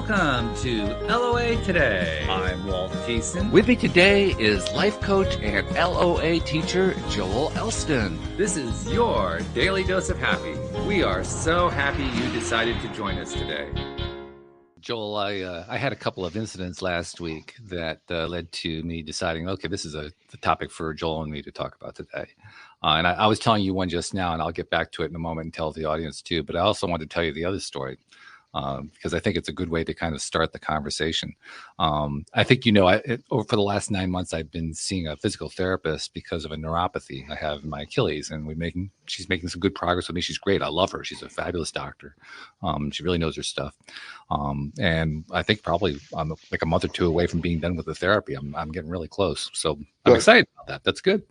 Welcome to LOA Today. I'm Walt Thiessen. With me today is life coach and LOA teacher Joel Elston. This is your daily dose of happy. We are so happy you decided to join us today. Joel, I had a couple of incidents last week that led to me deciding, okay, this is the topic for Joel and me to talk about today. And I was telling you one just now, and I'll get back to it in a moment and tell the audience too. But I also want to tell you the other story. Because I think it's a good way to kind of start the conversation. I think, over the last 9 months, I've been seeing a physical therapist because of a neuropathy I have in my Achilles, and she's making some good progress with me. She's great. I love her. She's a fabulous doctor. She really knows her stuff. And I think probably I'm like a month or two away from being done with the therapy. I'm getting really close. So I'm excited about that. That's good.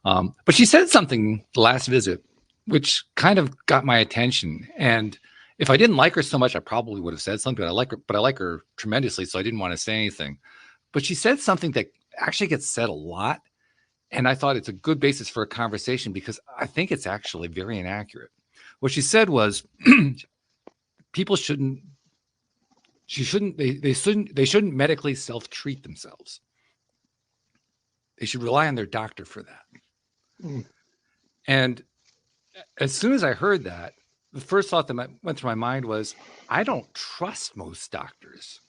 But she said something the last visit, which kind of got my attention. And if I didn't like her so much, I probably would have said something. But I like her tremendously, so I didn't want to say anything. But she said something that actually gets said a lot, and I thought it's a good basis for a conversation because I think it's actually very inaccurate. What she said was, people shouldn't medically self-treat themselves. They should rely on their doctor for that. Mm. And as soon as I heard that, the first thought that went through my mind was, I don't trust most doctors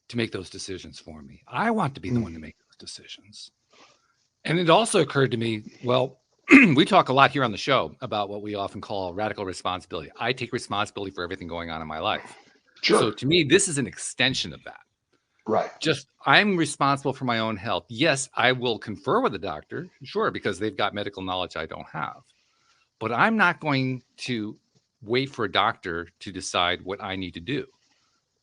to make those decisions for me. I want to be the one to make those decisions. And it also occurred to me, well, we talk a lot here on the show about what we often call radical responsibility. I take responsibility for everything going on in my life. Sure. So to me, this is an extension of that. Right. Just I'm responsible for my own health. Yes, I will confer with the doctor, sure, because they've got medical knowledge I don't have. But I'm not going to wait for a doctor to decide what I need to do.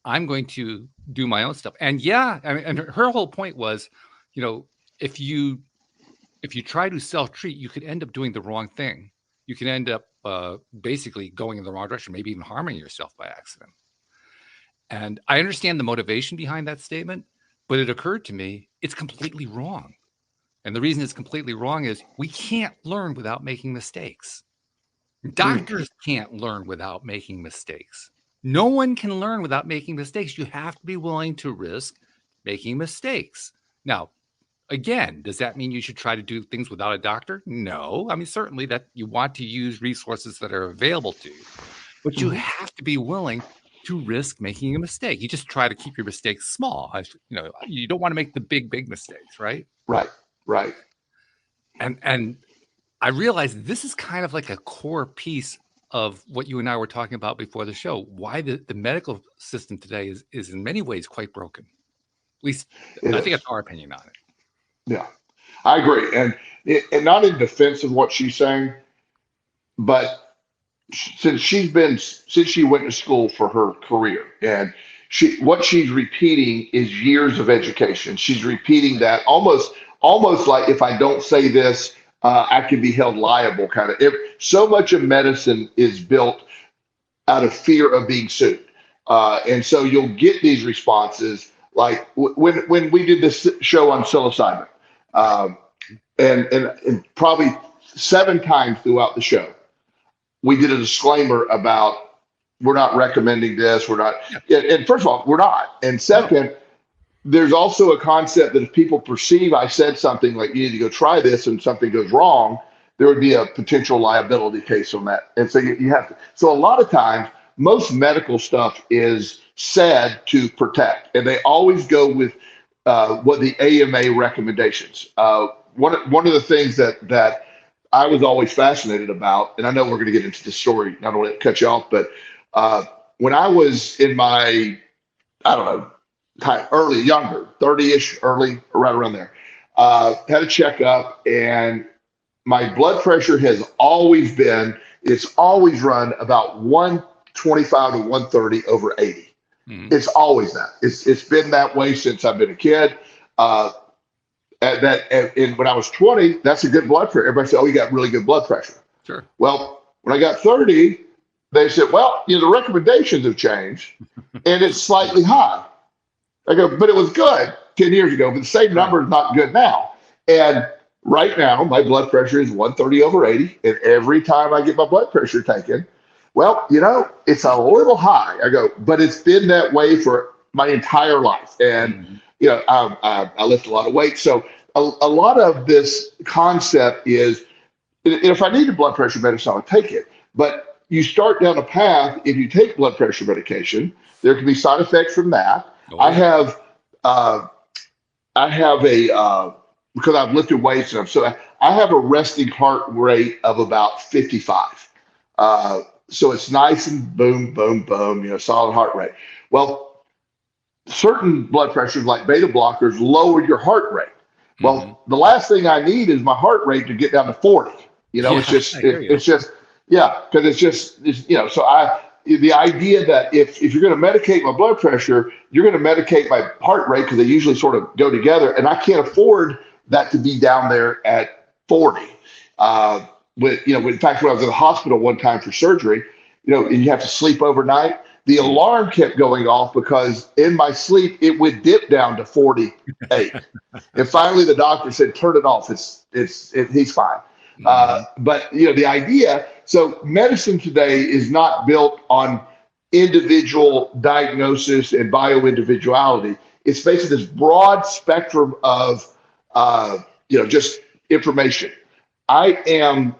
I'm going to do my own stuff. And and her whole point was, if you try to self-treat, you could end up doing the wrong thing. You can end up basically going in the wrong direction, maybe even harming yourself by accident. And I understand the motivation behind that statement, but it occurred to me, it's completely wrong. And the reason it's completely wrong is we can't learn without making mistakes. Doctors can't learn without making mistakes. No one can learn without making mistakes. You have to be willing to risk making mistakes. Now, again, does that mean you should try to do things without a doctor? No. I mean, certainly that you want to use resources that are available to you, but you have to be willing to risk making a mistake. You just try to keep your mistakes small. You don't want to make the big mistakes, right? Right. And I realized this is kind of like a core piece of what you and I were talking about before the show, why the medical system today is in many ways quite broken. At least I think that's our opinion on it. Yeah, I agree. And not in defense of what she's saying, but since she went to school for her career, and what she's repeating is years of education. She's repeating that almost like, if I don't say this, I can be held liable, kind of. So much of medicine is built out of fear of being sued. And so you'll get these responses like when we did this show on psilocybin, and probably 7 times throughout the show, we did a disclaimer about, we're not recommending this. We're not. And first of all, we're not. And second, there's also a concept that if people perceive I said something like, you need to go try this, and something goes wrong, there would be a potential liability case on that. And so you have to. So a lot of times, most medical stuff is said to protect, and they always go with what the AMA recommendations. One of the things that I was always fascinated about, and I know we're going to get into the story, I don't want to cut you off, but when I was in my, I don't know, younger, 30-ish, early, right around there, had a checkup, and my blood pressure has always run about 125 to 130 over 80. Mm-hmm. It's always that. It's been that way since I've been a kid. And when I was 20, that's a good blood pressure. Everybody said, oh, you got really good blood pressure. Sure. Well, when I got 30, they said, well, the recommendations have changed, and it's slightly high. I go, but it was good 10 years ago, but the same number is not good now. And right now, my blood pressure is 130 over 80. And every time I get my blood pressure taken, Well, it's a little high. I go, but it's been that way for my entire life. And, I lift a lot of weight. So a lot of this concept is, if I need a blood pressure medicine, I'll take it. But you start down a path, if you take blood pressure medication, there can be side effects from that. Oh, I have because I've lifted weights and I have a resting heart rate of about 55. So it's nice and boom, boom, boom, solid heart rate. Well, certain blood pressures like beta blockers lower your heart rate. Well, the last thing I need is my heart rate to get down to 40. It's just, yeah, because so the idea that if you're going to medicate my blood pressure, you're going to medicate my heart rate, because they usually sort of go together, and I can't afford that to be down there at 40. In fact, when I was in the hospital one time for surgery, and you have to sleep overnight, the alarm kept going off because in my sleep it would dip down to 48. And finally the doctor said, turn it off. He's fine. But the idea, so medicine today is not built on individual diagnosis and bioindividuality. It's basically this broad spectrum of just information. I am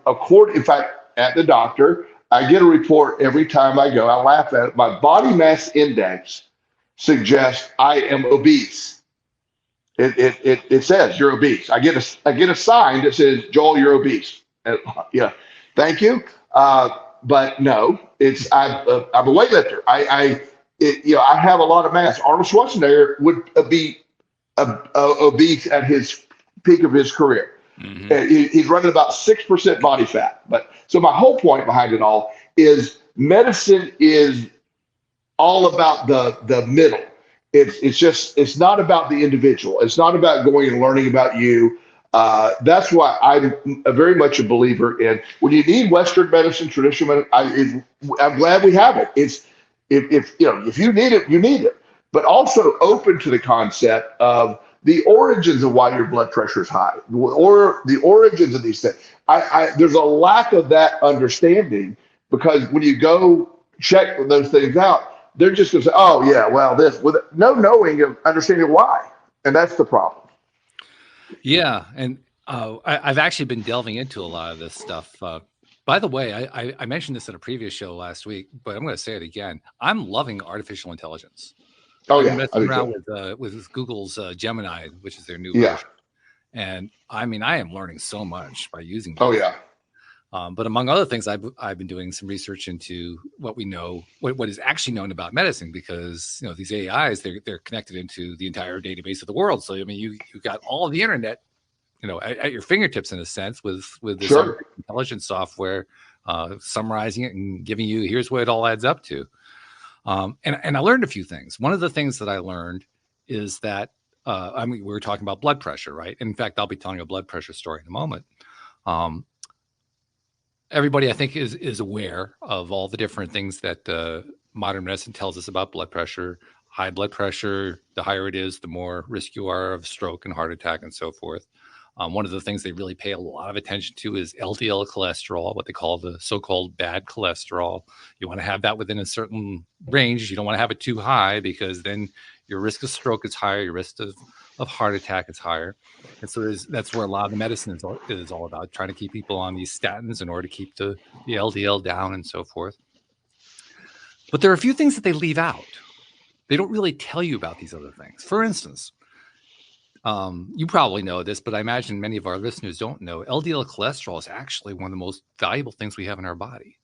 in fact, at the doctor, I get a report every time I go. I laugh at it. My body mass index suggests I am obese. It says you're obese. I get a sign that says, Joel, you're obese. Thank you. But no, I'm a weightlifter. I have a lot of mass. Arnold Schwarzenegger would be obese at his peak of his career. He's running about 6% body fat. But so my whole point behind it all is medicine is all about the middle. It's not about the individual. It's not about going and learning about you. That's why I'm very much a believer in, when you need Western medicine, traditional medicine, I'm glad we have it. If you need it, you need it. But also open to the concept of the origins of why your blood pressure is high, or the origins of these things. There's a lack of that understanding, because when you go check those things out, they're just going to say, oh yeah, well, this, with no knowing of understanding why. And that's the problem. Yeah. And I've actually been delving into a lot of this stuff. By the way, I mentioned this in a previous show last week, but I'm going to say it again. I'm loving artificial intelligence. Oh, I'm messing around with Google's Gemini, which is their new version. And I mean, I am learning so much by using it. Oh, yeah. But among other things, I've been doing some research into what we know, what is actually known about medicine, because these AIs, they're connected into the entire database of the world. So I mean, you got all of the internet, at your fingertips in a sense, with this intelligence software summarizing it and giving you, here's what it all adds up to. And I learned a few things. One of the things that I learned is that we were talking about blood pressure, right? In fact, I'll be telling a blood pressure story in a moment. Everybody, I think, is aware of all the different things that modern medicine tells us about blood pressure. High blood pressure, the higher it is, the more risk you are of stroke and heart attack and so forth. One of the things they really pay a lot of attention to is LDL cholesterol, what they call the so-called bad cholesterol. You want to have that within a certain range. You don't want to have it too high, because then your risk of stroke is higher, your risk of heart attack is higher. And so that's where a lot of the medicine is all about, trying to keep people on these statins in order to keep the LDL down and so forth. But there are a few things that they leave out. They don't really tell you about these other things. For instance, you probably know this, but I imagine many of our listeners don't know, LDL cholesterol is actually one of the most valuable things we have in our body.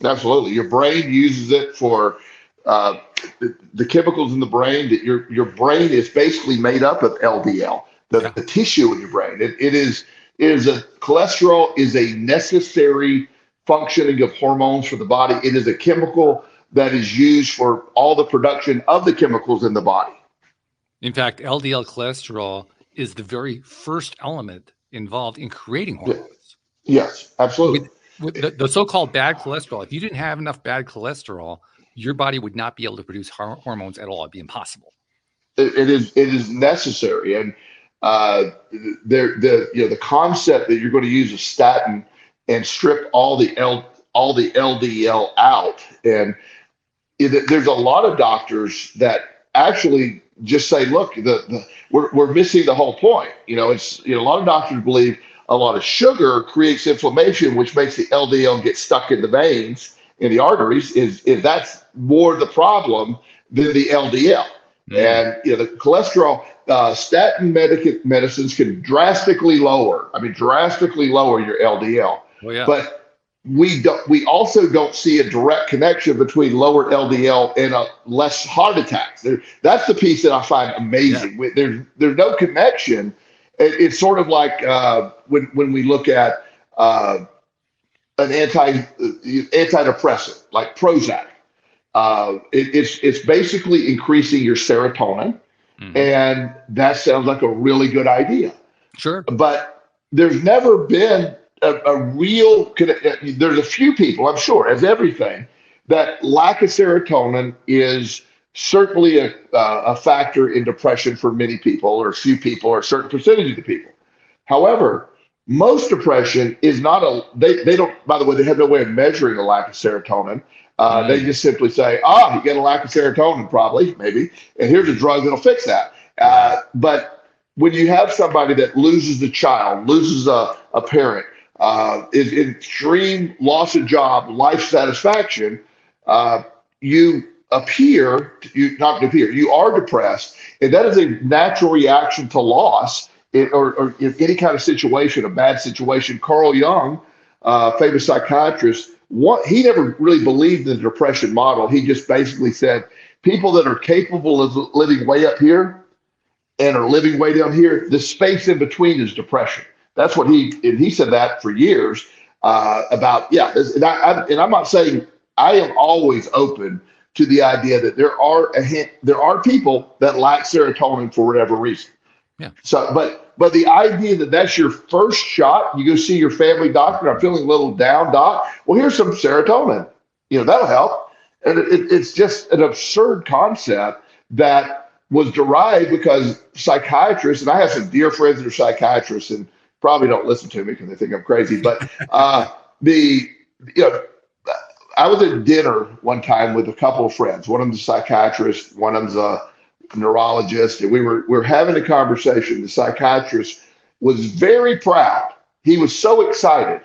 Absolutely. Your brain uses it for the chemicals in the brain. That your brain is basically made up of LDL, the tissue in your brain. Cholesterol is a necessary functioning of hormones for the body. It is a chemical that is used for all the production of the chemicals in the body. In fact, LDL cholesterol is the very first element involved in creating hormones. Yes, absolutely. With the so-called bad cholesterol, if you didn't have enough bad cholesterol, your body would not be able to produce hormones at all. It'd be impossible. It is necessary, and the concept that you're going to use a statin and strip all the all the LDL out. And there's a lot of doctors that actually just say, look, we're missing the whole point. It's a lot of doctors believe a lot of sugar creates inflammation, which makes the LDL get stuck in the veins, in the arteries. Is that's more the problem than the LDL. And the cholesterol, statin medicines can drastically lower your LDL. Oh, yeah. But we also don't see a direct connection between lower LDL and less heart attacks. That's the piece that I find amazing. Yeah. There's no connection. It's sort of like when we look at an antidepressant like Prozac. It's basically increasing your serotonin, and that sounds like a really good idea. Sure. But there's never been a real, there's a few people, I'm sure, as everything, that lack of serotonin is certainly a factor in depression for many people, or a few people, or a certain percentage of the people. However, most depression is not they don't, by the way, they have no way of measuring a lack of serotonin. They just simply say, you get a lack of serotonin, probably, maybe, and here's a drug that'll fix that. But when you have somebody that loses a child, loses a parent, is in extreme loss of job, life satisfaction, you are depressed, and that is a natural reaction to loss or in any kind of situation, a bad situation. Carl Jung, famous psychiatrist, he never really believed in the depression model. He just basically said people that are capable of living way up here and are living way down here, the space in between is depression. That's what he said that for years about, and I'm not saying, I am always open to the idea that there are people that lack serotonin for whatever reason. Yeah. So, but the idea that that's your first shot, you go see your family doctor, I'm feeling a little down, doc. Well, here's some serotonin. That'll help. And it's just an absurd concept that was derived because psychiatrists, and I have some dear friends that are psychiatrists and probably don't listen to me because they think I'm crazy. But I was at dinner one time with a couple of friends. One of them's a psychiatrist, one of them's a neurologist, and we were having a conversation. The psychiatrist was very proud. He was so excited.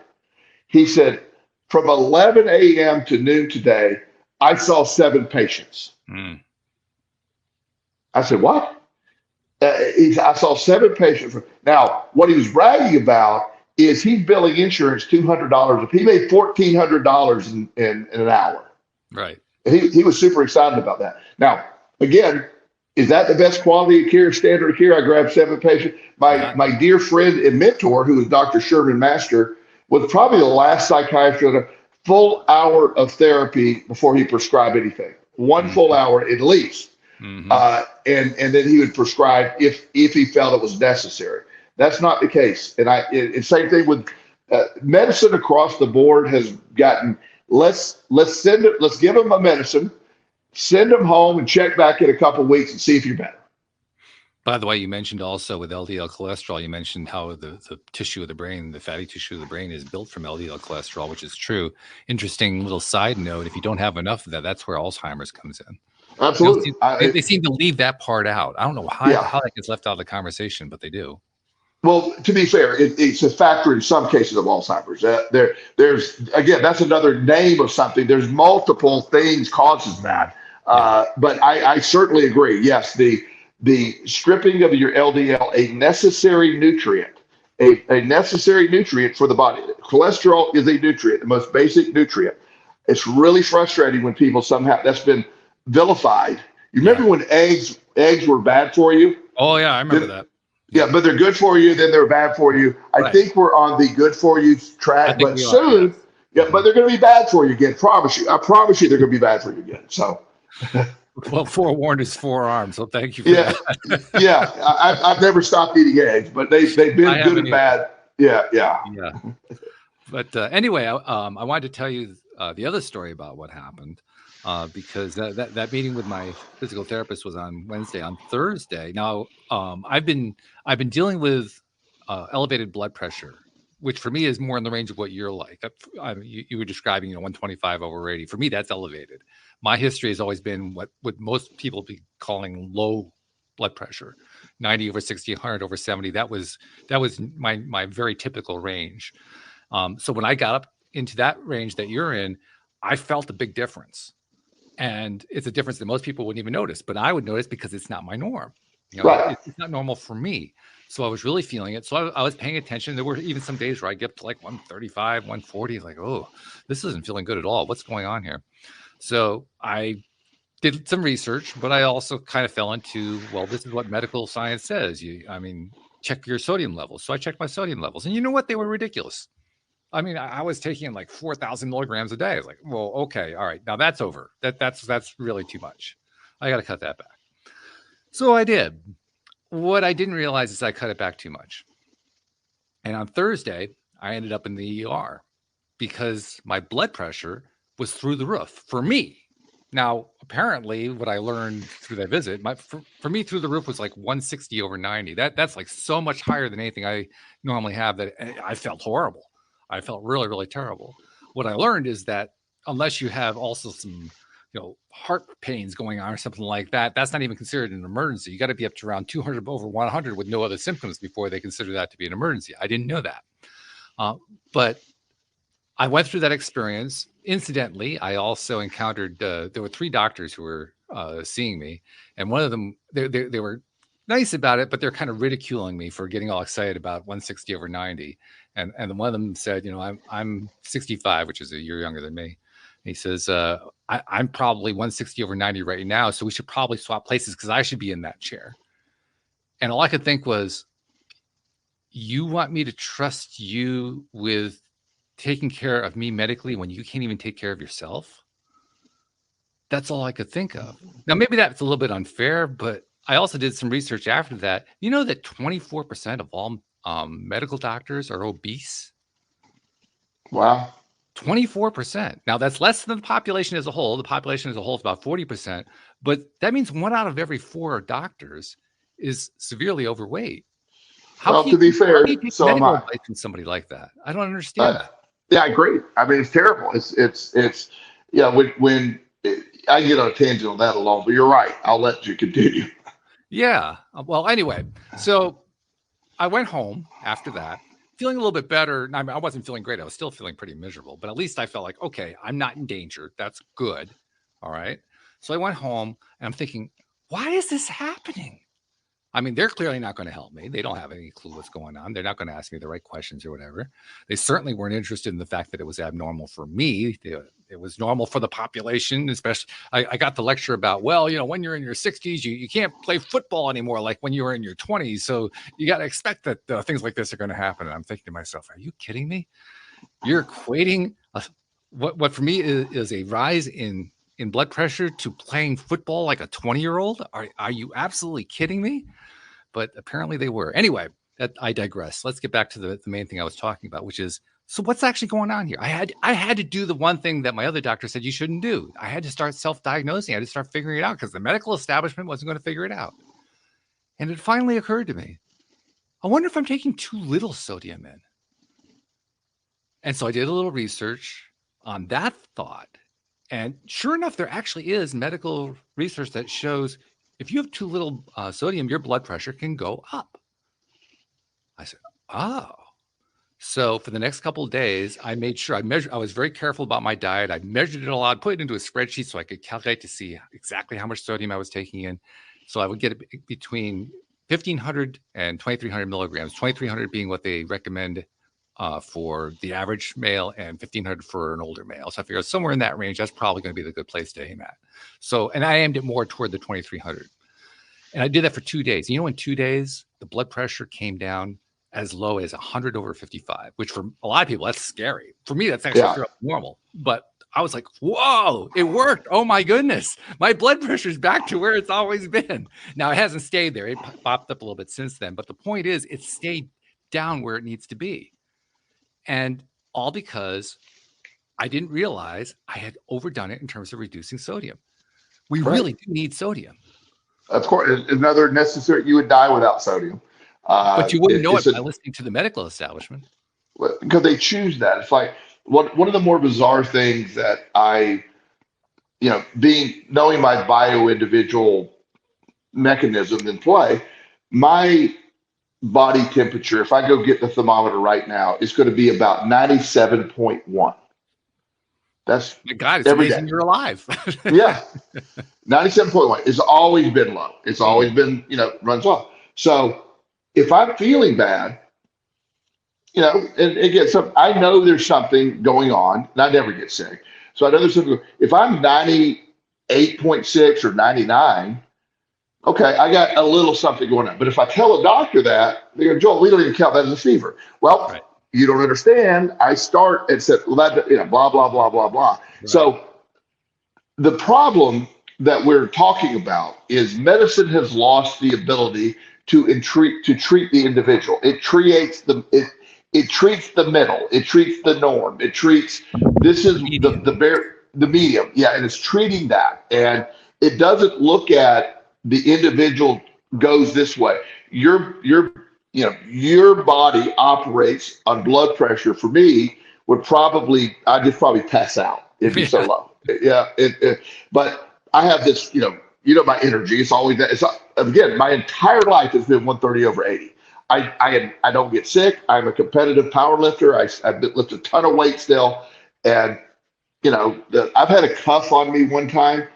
He said, from 11 a.m. to noon today, I saw 7 patients. I said, what? I saw 7 patients. Now, what he was bragging about is he's billing insurance $200. He made $1,400 in an hour. Right. He was super excited about that. Now, again, is that the best quality of care, standard of care? I grabbed 7 patients. My dear friend and mentor, who was Dr. Sherman Master, was probably the last psychiatrist on a full hour of therapy before he prescribed anything. One full hour at least. And then he would prescribe if he felt it was necessary. That's not the case. And same thing with medicine across the board has gotten, let's give them a medicine, send them home and check back in a couple of weeks and see if you're better. By the way, you mentioned also with LDL cholesterol, you mentioned how the tissue of the brain, the fatty tissue of the brain is built from LDL cholesterol, which is true. Interesting little side note, if you don't have enough of that, that's where Alzheimer's comes in. Absolutely. They seem to leave that part out. I don't know how that gets left out of the conversation, but they do. Well, to be fair, it's a factor in some cases of Alzheimer's. There's again, that's another name of something. There's multiple things causes that. But I certainly agree. Yes, the stripping of your LDL, a necessary nutrient, a necessary nutrient for the body. Cholesterol is a nutrient, the most basic nutrient. It's really frustrating when people somehow that's been vilified. You remember when eggs were bad for you? Oh yeah, I remember that. Yeah, but they're good for you, then they're bad for you. I think we're on the good for you track, but soon, but they're going to be bad for you again. I promise you they're going to be bad for you again. So, well, forewarned is forearmed. So thank you for that. I've never stopped eating eggs, but they've been good and bad. Yeah. But anyway, I wanted to tell you the other story about what happened. Because that meeting with my physical therapist was on Wednesday. On Thursday, now I've been dealing with elevated blood pressure which for me is more in the range of what you're like. You were describing, 125 over 80. For me, that's elevated. My history has always been what most people be calling low blood pressure, 90 over 60, 100 over 70. That was my very typical range. So when I got up into that range that you're in, I felt a big difference. And it's a difference that most people wouldn't even notice, but I would notice because it's not my norm. Right. It's not normal for me. So I was really feeling it. So I was paying attention. There were even some days where I get up to like 135, 140, like, oh, this isn't feeling good at all. What's going on here? So I did some research, but I also kind of fell into, well, this is what medical science says. Check your sodium levels. So I checked my sodium levels, and you know what? They were ridiculous. I mean, I was taking like 4,000 milligrams a day. I was like, well, okay, all right, now that's over. That's really too much. I got to cut that back. So I did. What I didn't realize is I cut it back too much. And on Thursday, I ended up in the ER because my blood pressure was through the roof for me. Now, apparently, what I learned through that visit, for me, through the roof was like 160 over 90. That's like so much higher than anything I normally have that I felt horrible. I felt really, really terrible. What I learned is that unless you have also some, heart pains going on or something like that, that's not even considered an emergency. You got to be up to around 200 over 100 with no other symptoms before they consider that to be an emergency. I didn't know that. But I went through that experience. Incidentally, I also encountered, there were 3 doctors who were seeing me. And one of them, they were nice about it, but they're kind of ridiculing me for getting all excited about 160 over 90. And one of them said, I'm 65, which is a year younger than me. He says, I'm probably 160 over 90 right now, so we should probably swap places because I should be in that chair. And all I could think was, you want me to trust you with taking care of me medically when you can't even take care of yourself? That's all I could think of. Now, maybe that's a little bit unfair, but I also did some research after that. You know that 24% of all medical doctors are obese? Wow. 24%. Now, that's less than the population as a whole. The population as a whole is about 40%, but that means 1 out of every 4 doctors is severely overweight. Well, to be fair, so am I. Advice from somebody like that? I don't understand that. Yeah, I agree. I mean, it's terrible. It's when I get on a tangent on that alone, but you're right. I'll let you continue. Yeah. Well, anyway, so I went home after that, feeling a little bit better. I mean, I wasn't feeling great. I was still feeling pretty miserable, but at least I felt like, okay, I'm not in danger. That's good. All right. So I went home and I'm thinking, why is this happening? I mean, they're clearly not going to help me. They don't have any clue what's going on. They're not going to ask me the right questions or whatever. They certainly weren't interested in the fact that it was abnormal for me. It was normal for the population, especially. I got the lecture about, well, when you're in your 60s, you can't play football anymore like when you were in your 20s. So you got to expect that things like this are going to happen. And I'm thinking to myself, are you kidding me? You're equating what for me is a rise in blood pressure to playing football like a 20-year-old? Are you absolutely kidding me? But apparently they were. Anyway, I digress. Let's get back to the main thing I was talking about, which is, so what's actually going on here? I had to do the one thing that my other doctor said you shouldn't do. I had to start self-diagnosing. I had to start figuring it out because the medical establishment wasn't going to figure it out. And it finally occurred to me, I wonder if I'm taking too little sodium in. And so I did a little research on that thought. And sure enough, there actually is medical research that shows if you have too little sodium, your blood pressure can go up. I said, oh. So for the next couple of days, I made sure I was very careful about my diet. I measured it a lot, put it into a spreadsheet so I could calculate to see exactly how much sodium I was taking in. So I would get it between 1,500 and 2,300 milligrams, 2,300 being what they recommend for the average male and 1,500 for an older male. So I figured somewhere in that range, that's probably going to be the good place to aim at. So, and I aimed it more toward the 2,300. And I did that for 2 days. In 2 days, the blood pressure came down as low as 100 over 55, which for a lot of people, that's scary. For me, that's actually normal. But I was like, whoa, it worked. Oh my goodness. My blood pressure is back to where it's always been. Now it hasn't stayed there. It popped up a little bit since then. But the point is, it stayed down where it needs to be. And all because I didn't realize I had overdone it in terms of reducing sodium. We really do need sodium. Of course, you would die without sodium. But you wouldn't know it by listening to the medical establishment. because they choose that. It's like one of the more bizarre things that knowing my bio individual mechanism in play, my body temperature, if I go get the thermometer right now, is going to be about 97.1. That's My God, it's every day. amazing you're alive. Yeah. 97.1. It's always been low. It's always been, runs off. So if I'm feeling bad, and again, I know there's something going on, and I never get sick. So I know there's something. If I'm 98.6 or 99, okay, I got a little something going on. But if I tell a doctor that, they go, Joel, we don't even count that as a fever. Well, Right. you don't understand. I start and said, well, that, blah, blah, blah, blah, blah. Right. So the problem that we're talking about is medicine has lost the ability to treat the individual. It treats it treats the middle. It treats the norm. It treats this is the medium. Yeah, and it's treating that, and it doesn't look at the individual goes this way. Your body operates on blood pressure. For me, I'd just probably pass out. It'd be so low. Yeah, but I have this, my energy. It's always that. It's again, my entire life has been 130/80. I don't get sick. I'm a competitive power lifter. I lift a ton of weight still, and I've had a cuff on me one time.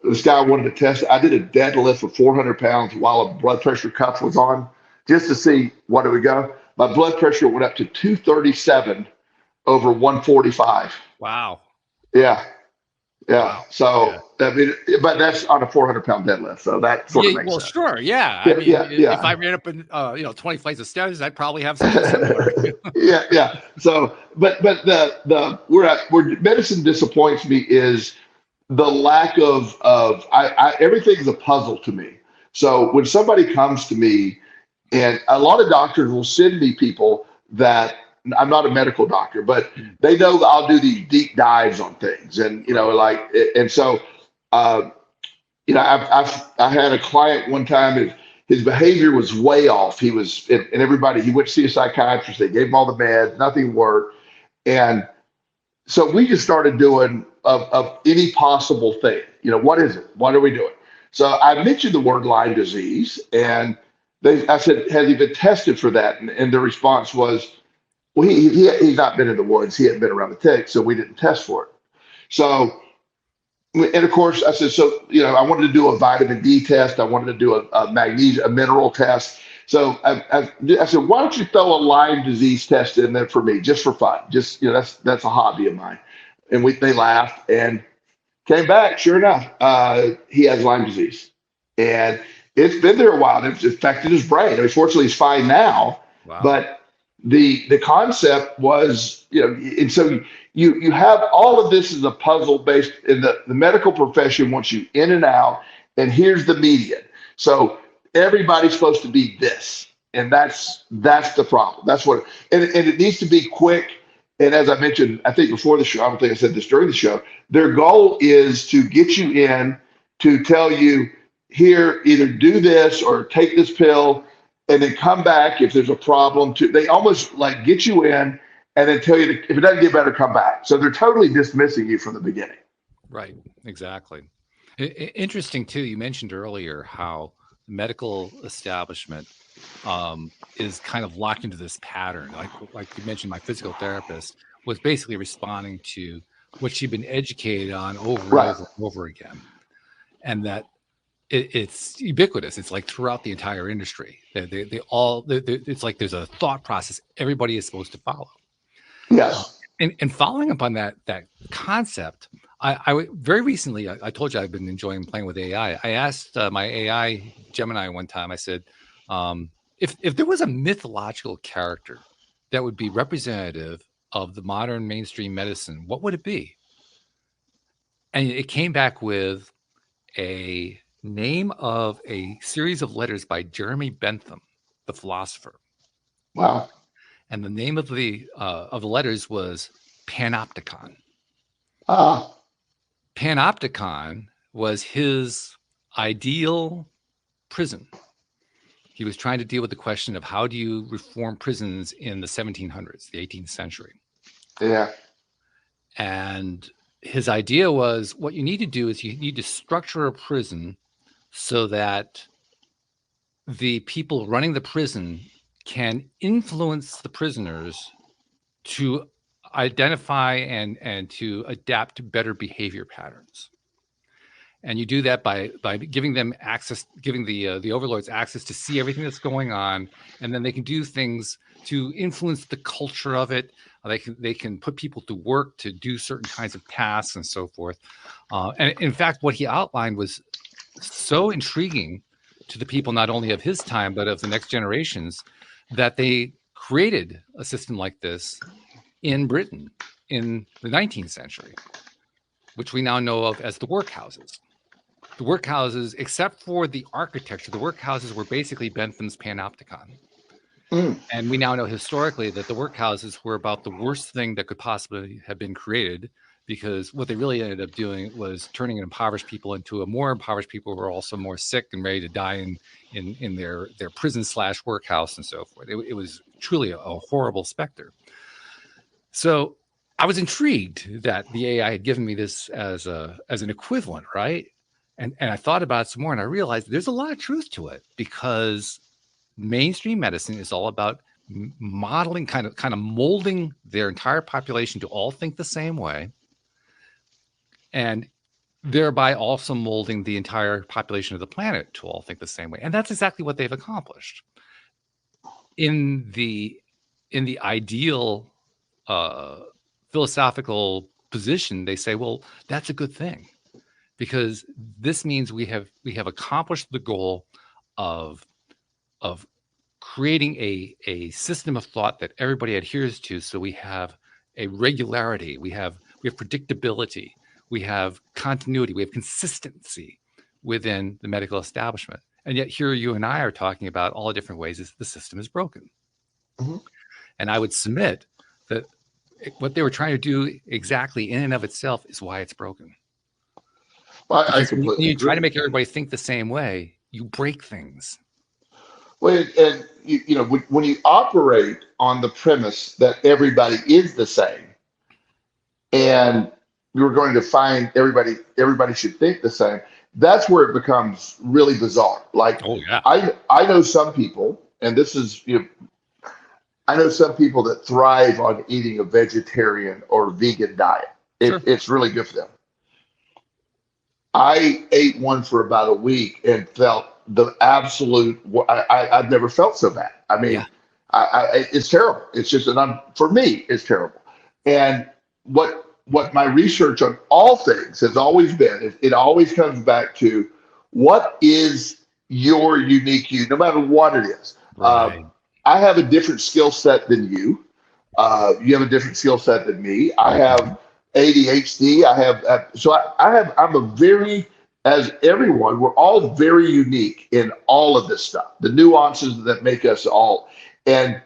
This guy wanted to test it. I did a deadlift of 400 pounds while a blood pressure cuff was on, just to see what it would go. My blood pressure went up to 237/145. Wow. Yeah. Yeah. Wow. So, I mean, but that's on a 400-pound deadlift. So that sort of makes sense. Sure. Yeah. Yeah, I mean, yeah. if I ran up in, 20 flights of stairs, I'd probably have something similar. Yeah. So, but where medicine disappoints me is the lack of everything's a puzzle to me. So when somebody comes to me, and a lot of doctors will send me people that I'm not a medical doctor, but they know that I'll do these deep dives on things, and so I had a client one time. His behavior was way off. He was, and everybody, he went to see a psychiatrist. They gave him all the meds, nothing worked, and so we just started doing of any possible thing. What is it? What are we doing? So I mentioned the word Lyme disease, and I said, has he been tested for that? And the response was, well, he's not been in the woods. He hadn't been around the ticks, so we didn't test for it. So, and of course, I said, so, I wanted to do a vitamin D test. I wanted to do a magnesium, a mineral test. So I said, why don't you throw a Lyme disease test in there for me, just for fun? Just, that's a hobby of mine. And they laughed and came back. Sure enough, he has Lyme disease. And it's been there a while. It's affected his brain. I mean, fortunately, he's fine now. Wow. But the concept was, and so you have all of this as a puzzle based in the medical profession wants you in and out, and here's the median. So everybody's supposed to be this, and that's the problem. That's what, and it needs to be quick. And as I mentioned, I think before the show, I don't think I said this during the show, their goal is to get you in to tell you, here, either do this or take this pill, and then come back if there's a problem. They almost like get you in and then tell you if it doesn't get better, come back. So they're totally dismissing you from the beginning. Right. Exactly. Interesting too. You mentioned earlier how the medical establishment is kind of locked into this pattern. Like you mentioned, my physical therapist was basically responding to what she'd been educated on over and over again, and that it's ubiquitous. It's like throughout the entire industry. It's like there's a thought process everybody is supposed to follow. Yes. And following up on that concept, I very recently, I told you I've been enjoying playing with AI. I asked my AI Gemini one time, I said, if there was a mythological character that would be representative of the modern mainstream medicine, what would it be? And it came back with a name of a series of letters by Jeremy Bentham, the philosopher. Wow. And the name of the letters was Panopticon. Panopticon was his ideal prison. He was trying to deal with the question of how do you reform prisons in the 1700s, the 18th century. Yeah. And his idea was what you need to do is you need to structure a prison so that the people running the prison can influence the prisoners to identify and to adapt to better behavior patterns. And you do that by giving them access, giving the overlords access to see everything that's going on, and then they can do things to influence the culture of it. They can put people to work to do certain kinds of tasks and so forth. And in fact, what he outlined was so intriguing to the people, not only of his time, but of the next generations, that they created a system like this in Britain in the 19th century, which we now know of as the workhouses. The workhouses, except for the architecture, the workhouses were basically Bentham's panopticon. And we now know historically that the workhouses were about the worst thing that could possibly have been created, because what they really ended up doing was turning impoverished people into a more impoverished people who were also more sick and ready to die in their prison / workhouse and so forth. It was truly a horrible specter. So I was intrigued that the AI had given me this as an equivalent, right? And I thought about it some more, and I realized there's a lot of truth to it, because mainstream medicine is all about modeling, kind of molding their entire population to all think the same way, and thereby also molding the entire population of the planet to all think the same way. And that's exactly what they've accomplished. In the ideal philosophical position, they say, well, that's a good thing, because this means we have accomplished the goal of creating a system of thought that everybody adheres to. So we have a regularity, we have predictability, we have continuity, we have consistency within the medical establishment. And yet here you and I are talking about all the different ways the system is broken. Mm-hmm. And I would submit that what they were trying to do exactly in and of itself is why it's broken. Well, I completely when you agree. try to make everybody think the same way, you break things. Well, and you know, when you operate on the premise that everybody is the same, and you're going to find everybody should think the same, that's where it becomes really bizarre. Like, oh yeah, I know some people, and this is, you know, I know some people that thrive on eating a vegetarian or vegan diet. Sure. It's really good for them. I ate one for about a week and felt the absolute. I've never felt so bad. I mean, yeah. It's terrible. It's just for me, it's terrible. And what my research on all things has always been, it always comes back to what is your unique you, no matter what it is. Right. I have a different skill set than you. You have a different skill set than me. I have ADHD. I'm a very, as everyone, we're all very unique in all of this stuff, the nuances that make us all. And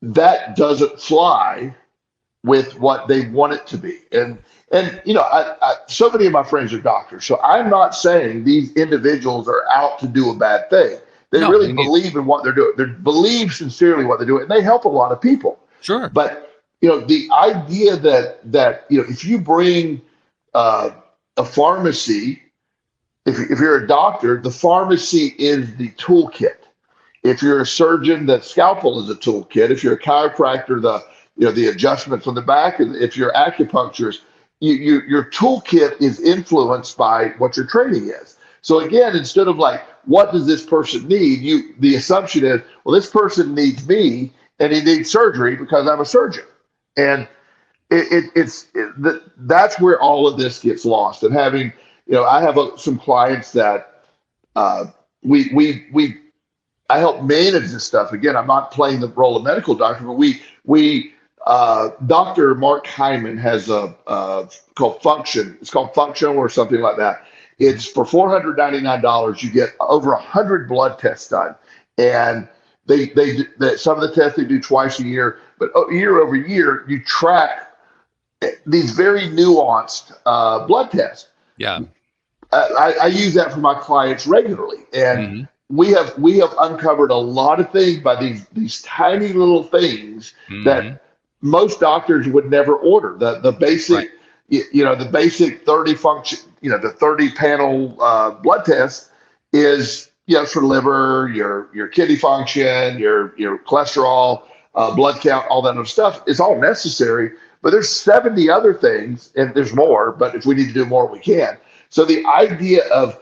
that doesn't fly with what they want it to be. And you know, so many of my friends are doctors, so I'm not saying these individuals are out to do a bad thing. They really believe in what they're doing. They believe sincerely what they're doing, and they help a lot of people. Sure. But you know, the idea that you know, if you bring a pharmacy, if you're a doctor, the pharmacy is the toolkit. If you're a surgeon, the scalpel is a toolkit. If you're a chiropractor, the adjustments on the back. And if you're acupuncturist, your toolkit is influenced by what your training is. So again, instead of like, what does this person need? The assumption is, well, this person needs me, and he needs surgery because I'm a surgeon. And that's where all of this gets lost. And having, you know, I have some clients that I help manage this stuff. Again, I'm not playing the role of medical doctor, but Dr. Mark Hyman has called Function. It's called Functional or something like that. It's for $499. You get over 100 blood tests done, and they some of the tests they do twice a year, but year over year you track these very nuanced blood tests. Yeah, I use that for my clients regularly, and we have uncovered a lot of things by these tiny little things that most doctors would never order. The basic, Right. the basic 30 function, the 30 panel blood test is, for liver, your kidney function, your cholesterol, blood count, all that other stuff is all necessary. But there's 70 other things, and there's more. But if we need to do more, we can. So the idea of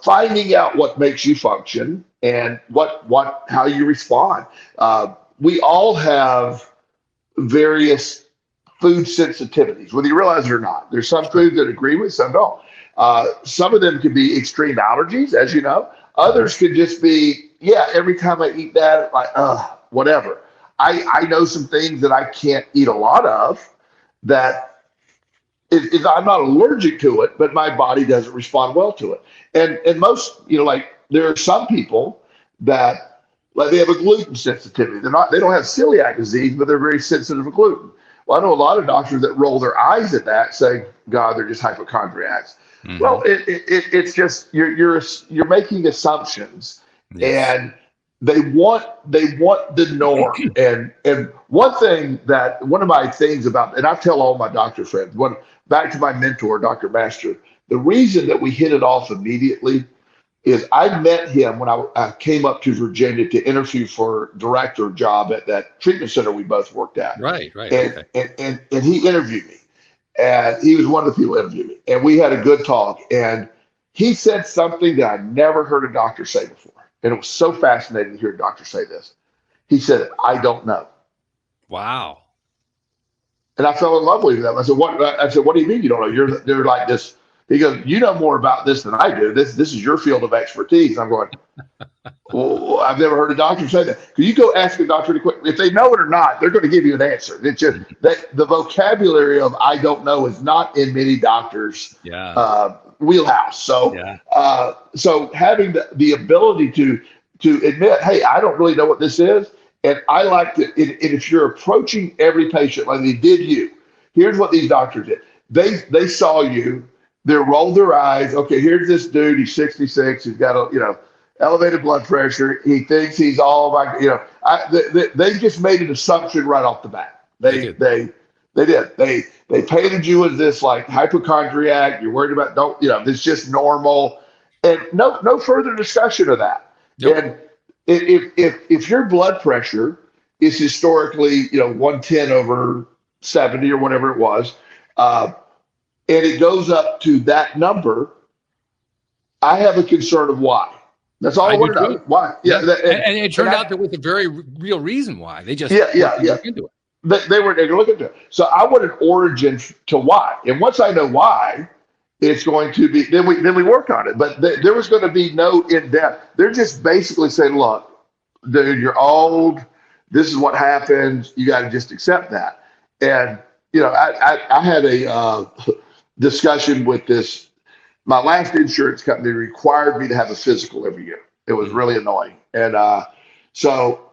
finding out what makes you function and how you respond. We all have various food sensitivities, whether you realize it or not. There's some foods that agree with, some don't. Some of them could be extreme allergies, as you know. Others could just be, every time I eat that, like, whatever. I know some things that I can't eat a lot of that I'm not allergic to it, but my body doesn't respond well to it. And most, like there are some people that like they have a gluten sensitivity. They don't have celiac disease, but they're very sensitive to gluten. Well, I know a lot of doctors that roll their eyes at that, saying, "God, they're just hypochondriacs." Well, it's just you're making assumptions, and they want the norm. And one of my things about, and I tell all my doctor friends, back to my mentor, Dr. Master, the reason that we hit it off immediately is I met him when I came up to Virginia to interview for director job at that treatment center we both worked at. Right. And he interviewed me, and he was one of the people who interviewed me, and we had a good talk. And he said something that I never heard a doctor say before, and it was so fascinating to hear a doctor say this. He said, "I don't know." Wow. And I fell in love with them. I said, what do you mean you don't know? They're like this. He goes, "You know more about this than I do. This is your field of expertise." And I'm going, well, I've never heard a doctor say that. Because you go ask a doctor if they know it or not, they're going to give you an answer. It's just that the vocabulary of "I don't know" is not in many doctors' wheelhouse. So, so having the ability to admit, "Hey, I don't really know what this is." And I like to, and if you're approaching every patient like they did you, here's what these doctors did. They saw you, they rolled their eyes. Okay, here's this dude, he's 66, he's got elevated blood pressure. He thinks he's all like, they just made an assumption right off the bat. They did. They painted you as this like hypochondriac. You're worried about, it's just normal. And no further discussion of that. Yep. And if your blood pressure is historically, 110/70 or whatever it was, and it goes up to that number, I have a concern of why. That's all I want to know. Why? Yeah. And it turned out there was a very real reason why. They just looked into it. They were looking into it. So I want an origin to why. And once I know why, it's going to be, then we work on it. But there was going to be no in-depth. They're just basically saying, "Look, dude, you're old. This is what happens. You got to just accept that." And, I had a discussion with this. My last insurance company required me to have a physical every year. It was really annoying. And so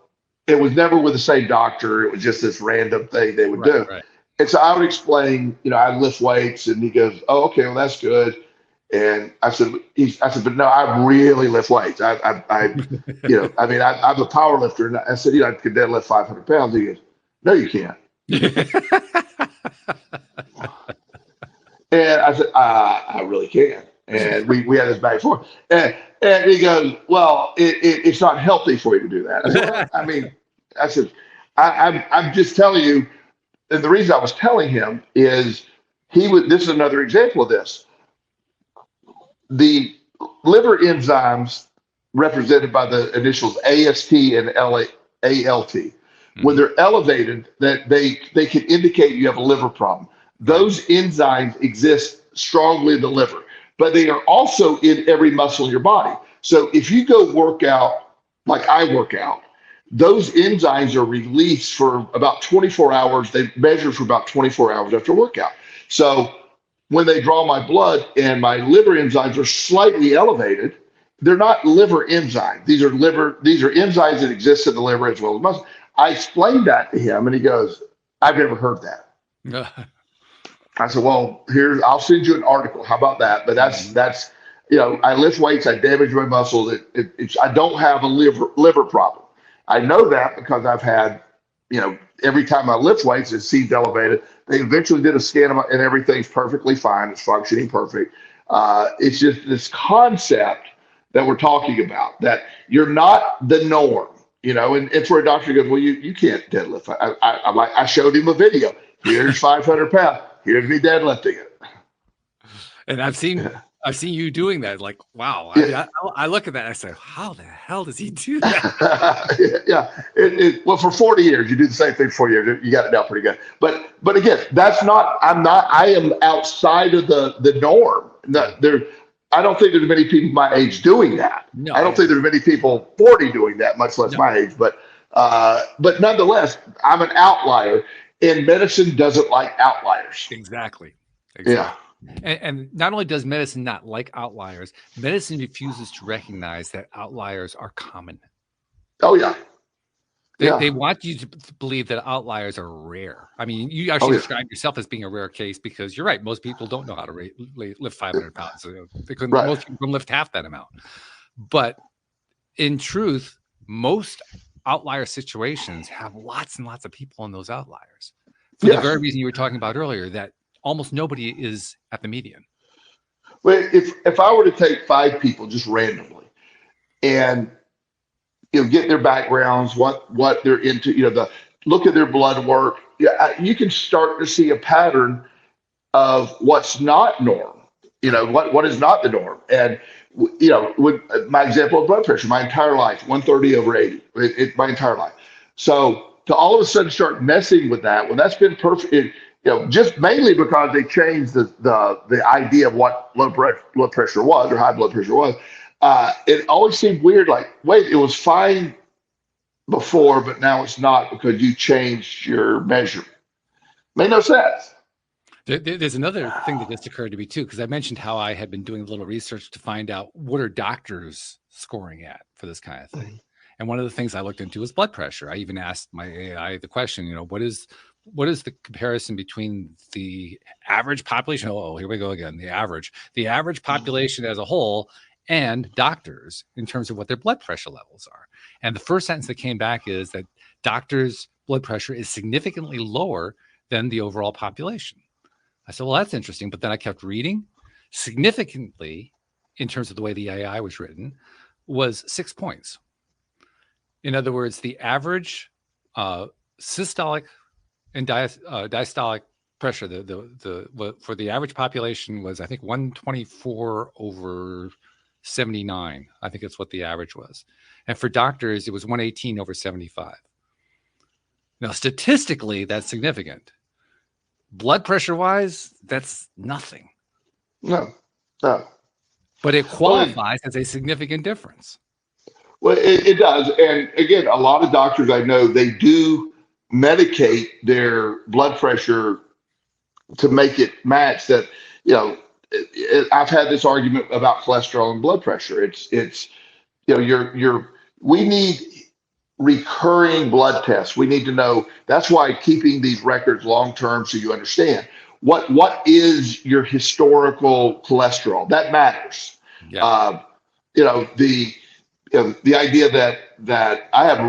it was never with the same doctor. It was just this random thing they would do. Right. And so I would explain, I lift weights, and he goes, "Oh, okay, well, that's good." And I said, "But no, I really lift weights. I'm a power lifter." And I said, "I could deadlift 500 pounds." He goes, "No, you can't." And I said, I really can. And we had this back and forth. And he goes, "Well, it's not healthy for you to do that." I said, I'm just telling you. And the reason I was telling him is this is another example of this. The liver enzymes represented by the initials AST and ALT, when they're elevated, that they can indicate you have a liver problem. Those enzymes exist strongly in the liver, but they are also in every muscle in your body. So if you go work out, like I work out, those enzymes are released for about 24 hours. They measure for about 24 hours after workout. So when they draw my blood and my liver enzymes are slightly elevated, they're not liver enzymes. These are enzymes that exist in the liver as well as muscle. I explained that to him, and he goes, "I've never heard that." I said, "Well, I'll send you an article. How about that?" But that's I lift weights, I damage my muscles. I don't have a liver problem. I know that because I've had, every time I lift weights, it seems elevated. They eventually did a scan of and everything's perfectly fine. It's functioning perfect. It's just this concept that we're talking about, that you're not the norm, and for a doctor who goes, well, you can't deadlift. I'm like, I showed him a video. Here's 500 pounds. Here's me deadlifting it. And I've seen you doing that. Like, wow. Yeah. I look at that and I say, how the hell does he do that? Yeah. Well, for 40 years, you do the same thing for 40 years. You got it down pretty good. But again, I am outside of the norm. I don't think there's many people my age doing that. No, I don't think there's many people 40 doing that, much less my age. But nonetheless, I'm an outlier, and medicine doesn't like outliers. Exactly. Yeah. And not only does medicine not like outliers, medicine refuses to recognize that outliers are common. Oh, yeah. They want you to believe that outliers are rare. I mean, you actually describe yourself as being a rare case, because you're right. Most people don't know how to lift 500 pounds. So most people can lift half that amount. But in truth, most outlier situations have lots and lots of people in those outliers. For the very reason you were talking about earlier, that almost nobody is at the median. Well, if I were to take 5 people just randomly and get their backgrounds, what they're into, look at their blood work, you can start to see a pattern of what's not norm. What is not the norm. And with my example of blood pressure, my entire life, 130/80, my entire life. So to all of a sudden start messing with that, well, that's been perfect. Just mainly because they changed the idea of what low blood pressure was, or high blood pressure was. It always seemed weird. Like, wait, it was fine before, but now it's not because you changed your measurement. Made no sense. There's another thing that just occurred to me too, because I mentioned how I had been doing a little research to find out what are doctors scoring at for this kind of thing. And one of the things I looked into was blood pressure. I even asked my AI the question, what is the comparison between the average population? Oh, here we go again. The average population as a whole and doctors in terms of what their blood pressure levels are. And the first sentence that came back is that doctors' blood pressure is significantly lower than the overall population. I said, well, that's interesting. But then I kept reading. Significantly, in terms of the way the AI was written, was 6 points. In other words, the average systolic and diastolic pressure, for the average population was, I think, 124/79. I think that's what the average was. And for doctors, it was 118/75. Now, statistically, that's significant. Blood pressure wise, that's nothing. No. But it qualifies as a significant difference. Well, it does. And again, a lot of doctors I know, they do medicate their blood pressure to make it match that. I've had this argument about cholesterol and blood pressure. We need recurring blood tests. We need to know. That's why keeping these records long-term, so you understand what is your historical cholesterol. That matters. Yeah. The idea that I have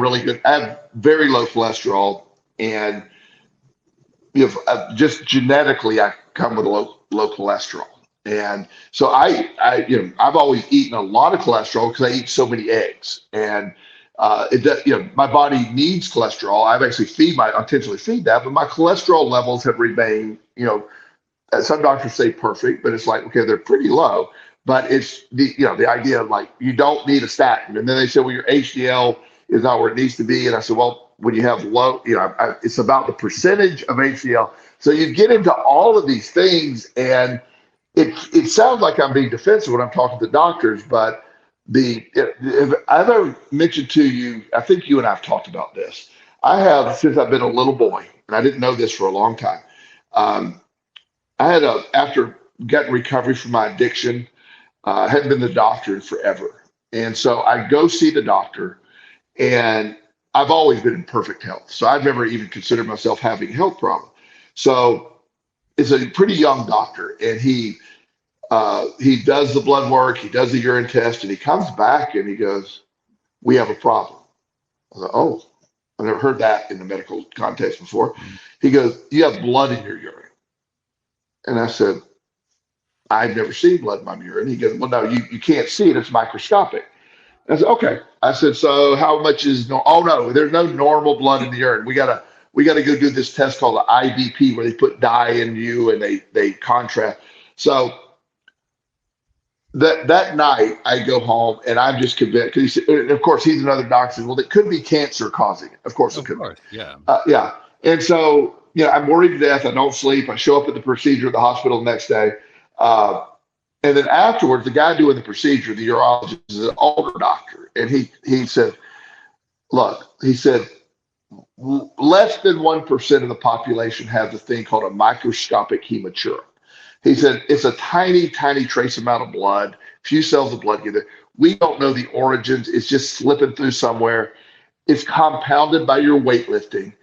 very low cholesterol, and just genetically I come with a low cholesterol. And so I've always eaten a lot of cholesterol because I eat so many eggs, and my body needs cholesterol. I've actually intentionally feed that, but my cholesterol levels have remained, some doctors say perfect, but it's like, okay, they're pretty low. But it's the idea of like, you don't need a statin. And then they say, well, your HDL is not where it needs to be. And I said, well, when you have low, it's about the percentage of HDL. So you get into all of these things, and it sounds like I'm being defensive when I'm talking to doctors, but if I've ever mentioned to you, I think you and I have talked about this. I have, since I've been a little boy, and I didn't know this for a long time. After getting recovery from my addiction, I hadn't been to the doctor in forever. And so I go see the doctor, and I've always been in perfect health. So I've never even considered myself having a health problem. So it's a pretty young doctor, and he He does the blood work, he does the urine test, and he comes back and he goes, "We have a problem." I was like, "Oh, I've never heard that in the medical context before." He goes, "You have blood in your urine." And I said, "I've never seen blood in my urine." He goes, "Well, no, you can't see it. It's microscopic." And I said, "Okay." I said, "So how much is no? Oh no, there's no normal blood in the urine. We gotta go do this test called the IBP where they put dye in you and they contrast." So that night I go home and I'm just convinced because he said, and of course he's another doctor. Said, "Well, it could be cancer causing it." Of course it Of could be. course, yeah. Yeah. And so, I'm worried to death. I don't sleep. I show up at the procedure at the hospital the next day. Uh, and then afterwards, the guy doing the procedure, the urologist, is an older doctor. And he said, "Look," he said, "less than 1% of the population has a thing called a microscopic hematuria." He said, "It's a tiny, tiny trace amount of blood, few cells of blood get there. We don't know the origins. It's just slipping through somewhere. It's compounded by your weightlifting."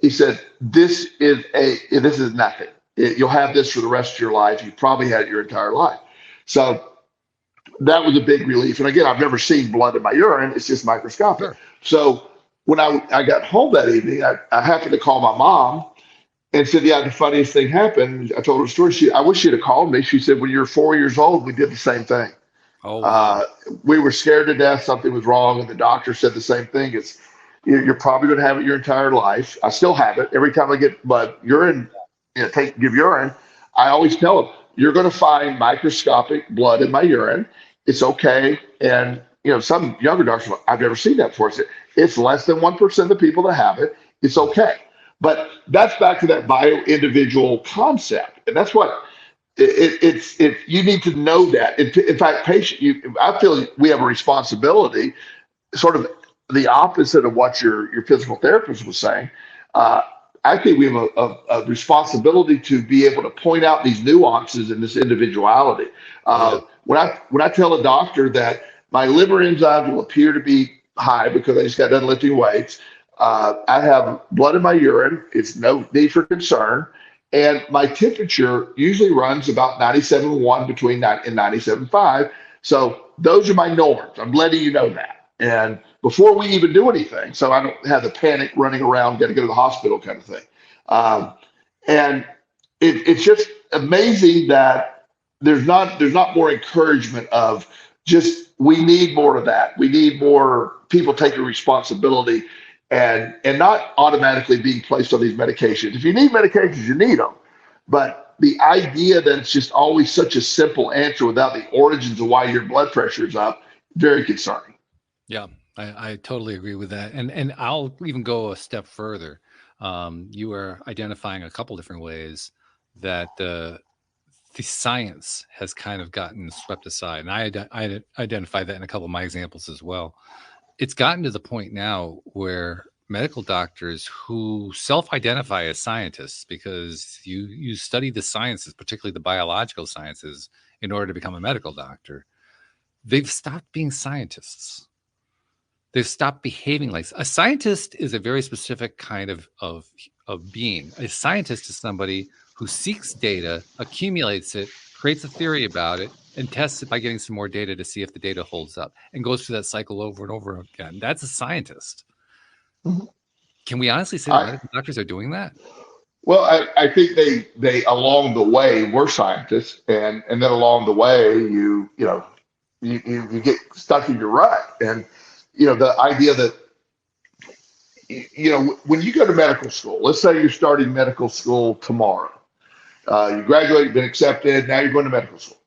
He said, this is nothing. You'll have this for the rest of your life. You probably had it your entire life." So that was a big relief. And again, I've never seen blood in my urine. It's just microscopic. Sure. So when I got home that evening, I happened to call my mom and said, "Yeah, the funniest thing happened." I told her a story. I wish she'd have called me. She said, "When you were 4 years old, we did the same thing. Oh, wow. We were scared to death something was wrong, and the doctor said the same thing. You're probably going to have it your entire life." I still have it. Every time I get blood, urine, give urine, I always tell them, "You're going to find microscopic blood in my urine. It's okay." And some younger doctors are like, "I've never seen that before." I said, "It's less than 1% of the people that have it. It's okay." But that's back to that bio-individual concept, and that's what it's. You need to know that. In fact, I feel we have a responsibility, sort of the opposite of what your physical therapist was saying. Uh, I think we have a responsibility to be able to point out these nuances in this individuality. Yeah. When I tell a doctor that my liver enzymes will appear to be high because I just got done lifting weights, I have blood in my urine. It's no need for concern. And my temperature usually runs about 97.1 between 9 and 97.5. So those are my norms. I'm letting you know that. And before we even do anything, so I don't have the panic running around, got to go to the hospital kind of thing. And it's just amazing that there's not more encouragement of just, we need more of that. We need more people taking responsibility and not automatically being placed on these medications. If you need medications, you need them. But the idea that it's just always such a simple answer without the origins of why your blood pressure is up, very concerning. Yeah, I totally agree with that. And I'll even go a step further. You are identifying a couple different ways that the science has kind of gotten swept aside. And I identify that in a couple of my examples as well. It's gotten to the point now where medical doctors who self-identify as scientists, because you study the sciences, particularly the biological sciences, in order to become a medical doctor, they've stopped being scientists. They've stopped behaving like a scientist. Is a very specific kind of being. A scientist is somebody who seeks data, accumulates it, creates a theory about it, and tests it by getting some more data to see if the data holds up, and goes through that cycle over and over again. That's a scientist. Mhm. Can we honestly say that medical doctors are doing that? Well, I think they along the way were scientists, and then along the way you get stuck in your rut, and the idea that when you go to medical school, let's say you're starting medical school tomorrow, you graduate, you've been accepted, now you're going to medical school.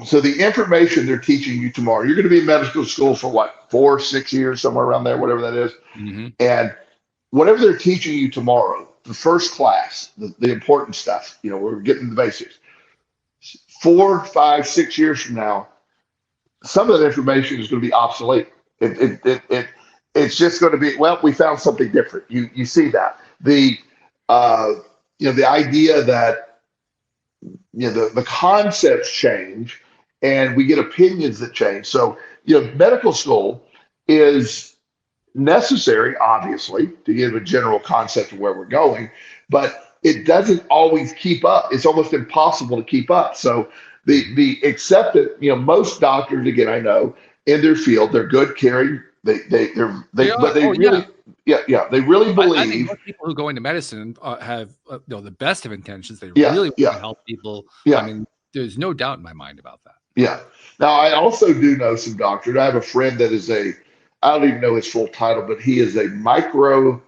So the information they're teaching you tomorrow, you're going to be in medical school for what, 4, 6 years, somewhere around there, whatever that is. Mm-hmm. And whatever they're teaching you tomorrow, the first class, the important stuff, we're getting the basics. 4, 5, 6 years from now, some of that information is going to be obsolete. It's just going to be, well, we found something different. You see that the idea that the concepts change, and we get opinions that change. So medical school is necessary, obviously, to give a general concept of where we're going, but it doesn't always keep up. It's almost impossible to keep up. So The accepted, most doctors, again, I know in their field, they're good, caring. But they Oh really, yeah. they really I think believe. most people who go into medicine have the best of intentions. They Yeah, really want yeah, to help people. I yeah, mean, there's no doubt in my mind about that. yeah. Now, I also do know some doctors. I have a friend that is I don't even know his full title, but he is a neuro.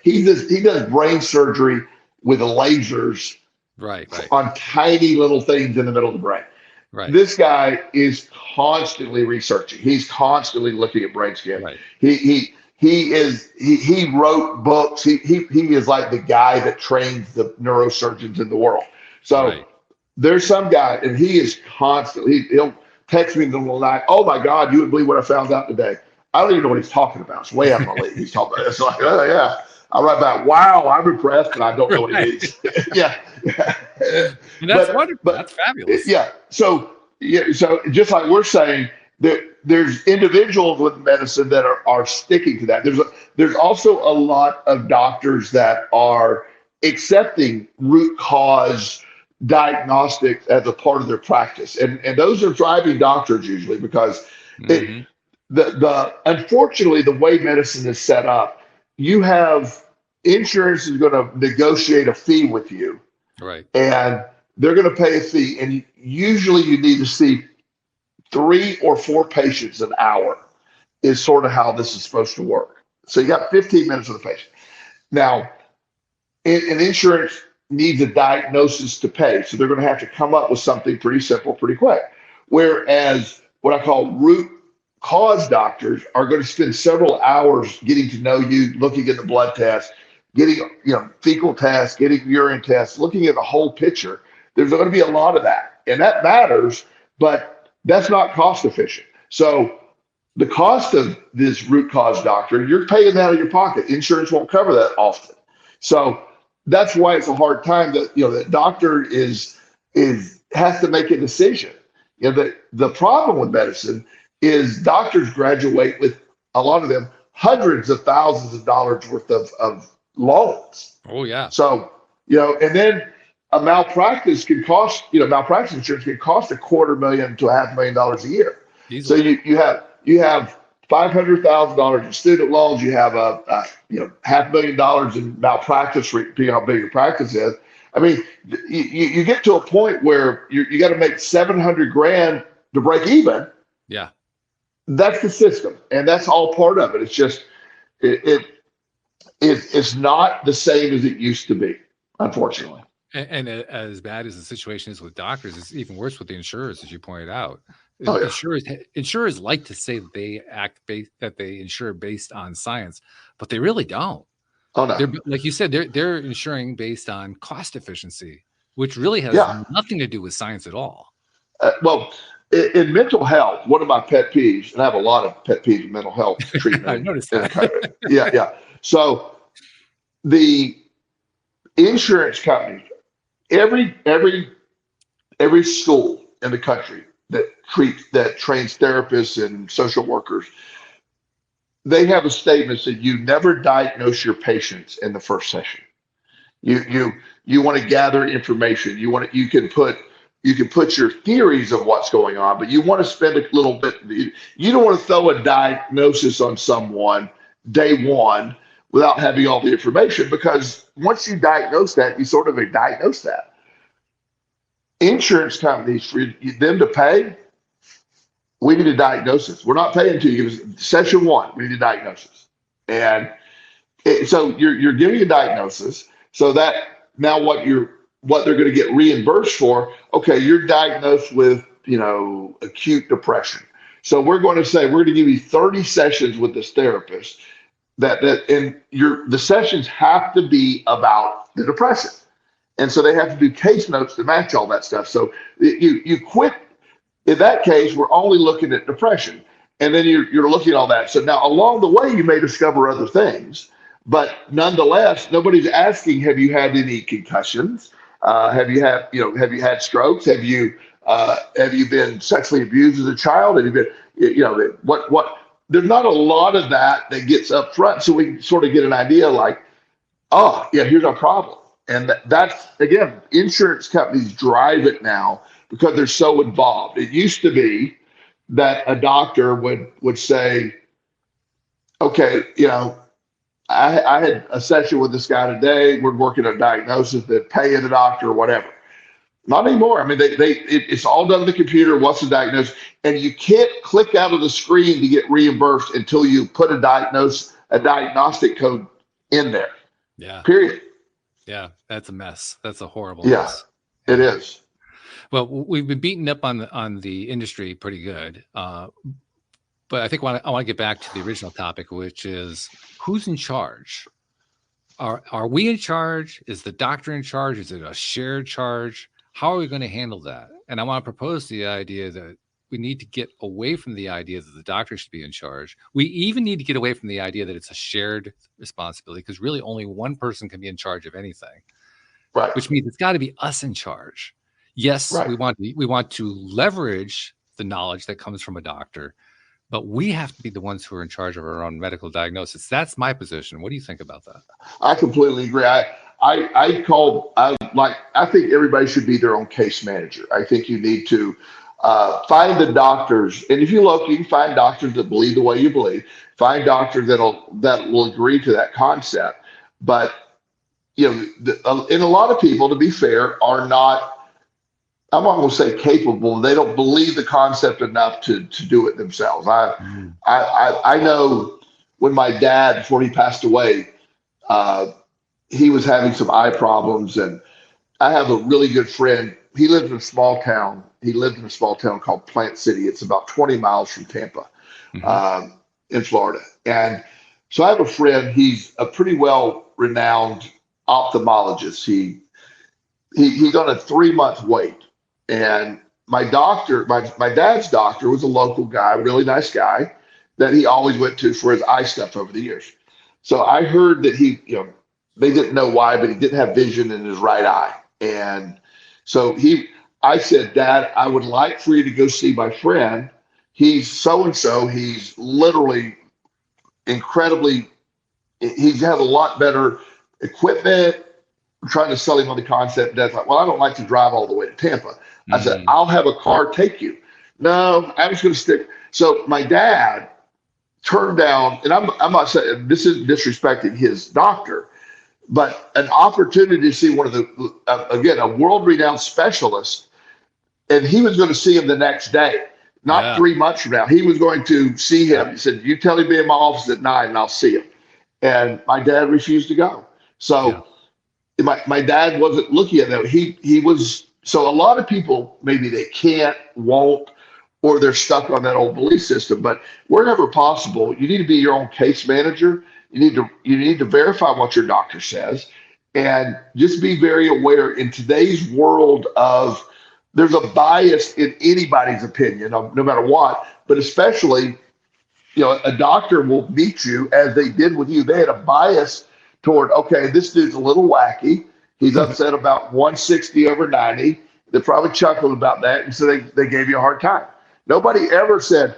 He does brain surgery with lasers Right. on tiny little things in the middle of the brain. Right. This guy is constantly researching. He's constantly looking at brain scans. Right. He wrote books. He is like the guy that trains the neurosurgeons in the world. So Right. there's some guy, and he is constantly. He'll text me in the middle of the night. Oh my God, you would believe what I found out today. I don't even know what he's talking about. It's way out of my league. He's talking about. It's like, oh yeah. I write back. Wow, I'm impressed, but I don't know what he means. Yeah. And that's wonderful. That's fabulous. Yeah. So just like we're saying, there's individuals with medicine that are sticking to that. There's also a lot of doctors that are accepting root cause diagnostics as a part of their practice, and those are thriving doctors usually because unfortunately the way medicine is set up, you have insurance is going to negotiate a fee with you, right? And they're going to pay a fee, and usually you need to see 3 or 4 patients an hour is sort of how this is supposed to work. So you got 15 minutes with a patient. Now, an insurance needs a diagnosis to pay, so they're going to have to come up with something pretty simple, pretty quick. Whereas what I call root cause doctors are going to spend several hours getting to know you, looking at the blood test, getting fecal tests, getting urine tests, looking at the whole picture. There's going to be a lot of that, and that matters, but that's not cost efficient. So the cost of this root cause doctor, you're paying that out of your pocket. Insurance won't cover that often. So that's why it's a hard time that the doctor has to make a decision. The problem with medicine is doctors graduate with, a lot of them, hundreds of thousands of dollars worth of loans. Oh yeah. So and then a malpractice can cost, malpractice insurance can cost $250,000 to $500,000 a year. Easily. So you have $500,000 in student loans. You have $500,000 in malpractice, depending on how big your practice is. I mean, you get to a point where you got to make $700,000 to break even. Yeah, that's the system, and that's all part of it. It's just it's not the same as it used to be, unfortunately. And as bad as the situation is with doctors, it's even worse with the insurers, as you pointed out. Oh, yeah. Insurers like to say that they insure based on science, but they really don't. Oh no! Like you said, they're insuring based on cost efficiency, which really has nothing to do with science at all. Well, in mental health, one of my pet peeves, and I have a lot of pet peeves in mental health treatment. I noticed that. Yeah. So the insurance companies, every school in the country that trains therapists and social workers, they have a statement that you never diagnose your patients in the first session. You want to gather information. You can put your theories of what's going on, but you want to spend a little bit. You don't want to throw a diagnosis on someone day one without having all the information, because once you diagnose that, you sort of diagnose that. Insurance companies, for them to pay, we need a diagnosis. We're not paying to you. Session 1, we need a diagnosis. And so you're giving a diagnosis, so that now what they're going to get reimbursed for, okay, you're diagnosed with, acute depression. So we're going to say, we're going to give you 30 sessions with this therapist the sessions have to be about the depression. And so they have to do case notes to match all that stuff. So you quit. In that case, we're only looking at depression. And then you're looking at all that. So now along the way, you may discover other things, but nonetheless, nobody's asking, have you had any concussions? Have you had strokes? Have you been sexually abused as a child? Have you been, what? There's not a lot of that gets up front, so we can sort of get an idea like, oh yeah, here's our problem. And that's, again, insurance companies drive it now because they're so involved. It used to be that a doctor would say, okay, I had a session with this guy today. We're working on a diagnosis, that paying the doctor or whatever. Not anymore. I mean, it's all done on the computer. What's the diagnosis? And you can't click out of the screen to get reimbursed until you put a diagnostic code in there. Yeah. Period. Yeah. That's a mess. That's a horrible Yeah, mess. it is. Well, we've been beaten up on the industry pretty good. But I think I want to get back to the original topic, which is who's in charge? Are we in charge? Is the doctor in charge? Is it a shared charge? How are we going to handle that? And I want to propose the idea that we need to get away from the idea that the doctor should be in charge. We even need to get away from the idea that it's a shared responsibility, because really only one person can be in charge of anything. Right. Which means it's got to be us in charge. Yes, right. we want to leverage the knowledge that comes from a doctor, but we have to be the ones who are in charge of our own medical diagnosis. That's my position. What do you think about that? I completely agree. I think everybody should be their own case manager. I think you need to find the doctors, and if you look, you can find doctors that believe the way you believe. Find doctors that will agree to that concept. But and a lot of people, to be fair, are not. I'm not going to say capable. They don't believe the concept enough to do it themselves. I know when my dad, before he passed away, he was having some eye problems, and I have a really good friend. He lived in a small town. He lived in a small town called Plant City. It's about 20 miles from Tampa, in Florida. And so I have a friend. He's a pretty well-renowned ophthalmologist. He's on a 3-month wait. And my doctor, my dad's doctor, was a local guy, really nice guy, that he always went to for his eye stuff over the years. So I heard that they didn't know why, but he didn't have vision in his right eye. And so I said, Dad, I would like for you to go see my friend. He's so-and-so. He's literally incredibly, he has a lot better equipment. I'm trying to sell him on the concept. Dad's like, well, I don't like to drive all the way to Tampa. I said, I'll have a car take you. No, I'm just going to stick. So my dad turned down, and I'm not saying this isn't disrespecting his doctor, but an opportunity to see one of the, again, a world-renowned specialist, and he was going to see him the next day, not 3 months from now. He was going to see him. He said, you tell him to be in my office at 9 and I'll see him. And my dad refused to go. So my dad wasn't looking at that. He was. So a lot of people, maybe they can't, won't, or they're stuck on that old belief system. But wherever possible, you need to be your own case manager. You need to verify what your doctor says, and just be very aware in today's world of there's a bias in anybody's opinion, no matter what. But especially, a doctor will meet you as they did with you. They had a bias toward, okay, this dude's a little wacky. He's upset about 160 over 90. They probably chuckled about that, and so they gave you a hard time. Nobody ever said,